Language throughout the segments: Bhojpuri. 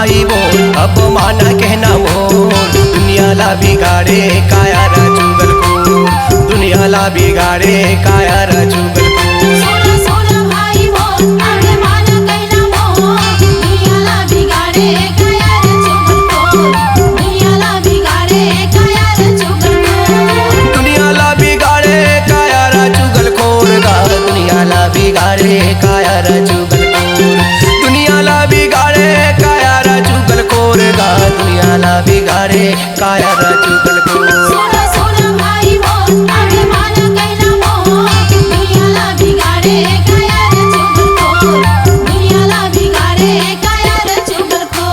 भाई बोल अपमान कहना मोर। दुनियाला बिगाड़े काया रा चुगलखोर, दुनियाला बिगाड़े काया रा चुगलखोर। सोना सोना भाई बोल अपमान कहना मोर। दुनियाला बिगाड़े काया रा चुगलखोर, दुनियाला बिगाड़े काया रा चुगलखोर। दुनियाला बिगाड़े काया रा चुगलखोर गा, दुनियाला बिगाड़े काया रा चुगलखोर। दुनियाला बिगाड़े काया रा चुगलखोर गा, दुनियाला बिगाड़े काया रा चुगलखोर। सोना सोना भाई बोल अपमान कहना मोर। दुनियाला बिगाड़े काया रा चुगलखोर, दुनियाला बिगाड़े काया रा चुगलखोर।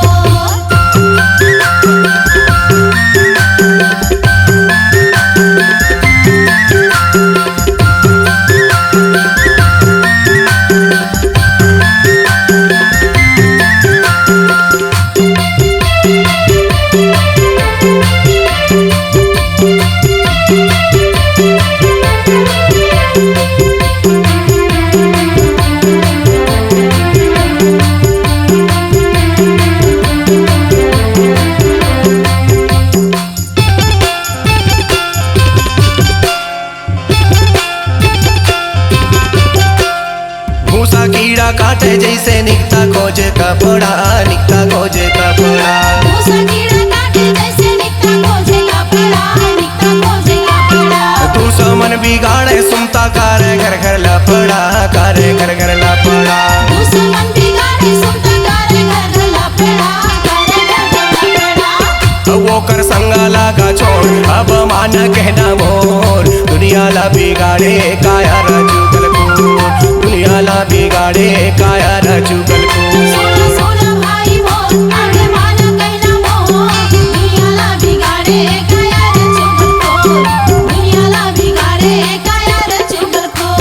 भूसा कीड़ा काटे जैसे निकता खोज कपड़ा, निकता खोज कपड़ा। भूसा कीड़ा काटे जैसे निकता खोजे कपड़ा, निकता खोजे कपड़ा। तू समन बिगाड़े सुमता कारे घर घर लपड़ा, कारे घर घर लपड़ा। भूसा मन बिगाड़े सुनता करे घर घर लपड़ा, करे घर घर लपड़ा। वो कर संगा लागा छोड़ अब मान कहना मोर। दुनियाला बिगाड़े काया रा चुगलखोर, दुनियाला बिगाड़े काया रा चुगलखोर। सोना सोना भाई बोल अपमान कहना मोर। दुनियाला बिगाड़े काया रा चुगलखोर, दुनियाला बिगाड़े काया रा चुगलखोर।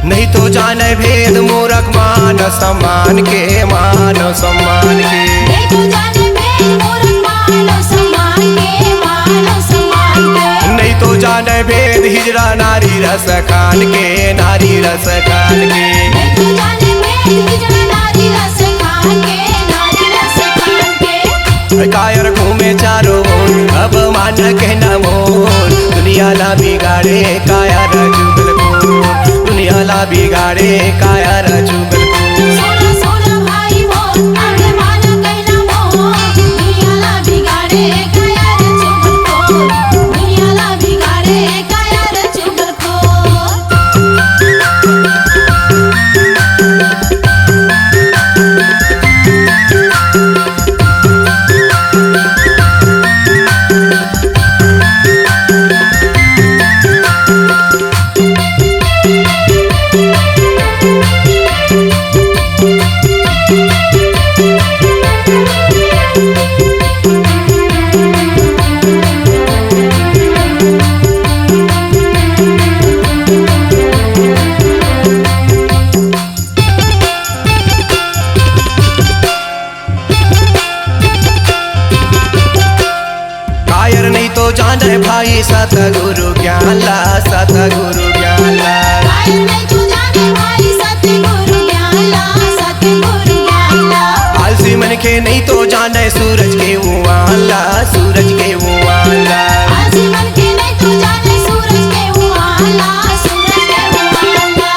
नहीं तो जाने भेद मूरख मान सम्मान के, मान सम्मान के। नहीं तो जाने भेद मूरख मानव सम्मान के, मानव सम्मान के। नहीं तो जाने भेद हिजरा नारी रस खान के, नारी रस खान के। नहीं तो जाने भेद हिजड़ा नारी रस खान के, नारी रस खान के। कायर घूमे चारों ओर अब मान कहना मोर। दुनियाला बिगाड़े काया रा चुगलखोर, दुनियाला बिगाड़े काया रा चुगलखोर। सोना सोना भाई बोल अपमान कहना मोर। दुनियाला बिगाड़े काया रा चुगलखोर, दुनियाला बिगाड़े काया रा चुगलखोर। कायर नहीं तो जाने भाई सतगुरु ज्ञान ला, सतगुरु ज्ञान ला। कायर नहीं तू जाने भाई सतगुरु ज्ञान ला, सतगुरु ज्ञान ला। आलसी मन के नहीं तो जाने सूरज के उवान ला, सूरज के उवान ला। आलसी मन के नहीं तू जाने सूरज के उवान ला, सूरज के उवान ला।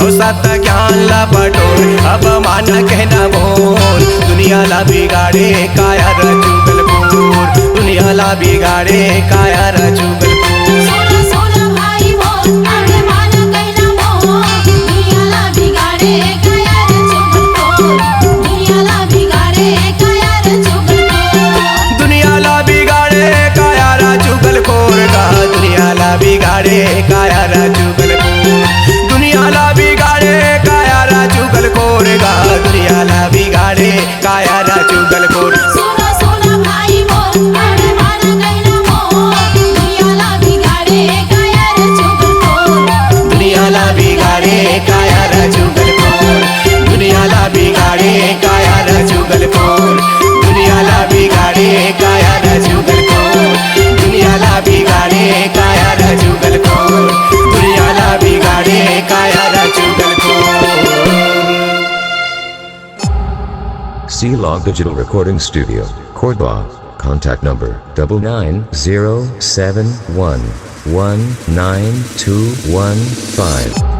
ओ सत ज्ञान ला बटोर अब मान कहना मोर। दुनियाला बिगाड़े काया रा चुगलखोर, दुनियाला बिगाड़े काया रा चुगलखोर। सोना सोना भाई बोल अपमान कहना मोर। दुनियाला बिगाड़े काया रा चुगलखोर, दुनियाला बिगाड़े काया रा चुगलखोर। दुनियाला बिगाड़े काया रा चुगलखोर गा, दुनिया दुनियाला बिगाडे कायारा चुगलखोर दुनियाला बिगाडे कायारा चुगलखोर गा दुनियाला बिगाडे कायारा चुगलखोर सुनो सुनो भाई मोर आडे माना कैला मोर दुनियाला बिगाडे कायार चुगलखोर दुनियाला बिगाडे कायारा चुगलखोर दुनियाला बिगाडे कायारा चुगलखोर दुनियाला बिगाडे कायारा चुगलखोर दुनियाला बिगाडे कायारा चुगलखोर दुनियाला बिगाडे कायारा चुगलखोर C-Log Digital Recording Studio, Cordoba. Contact number 9907119215.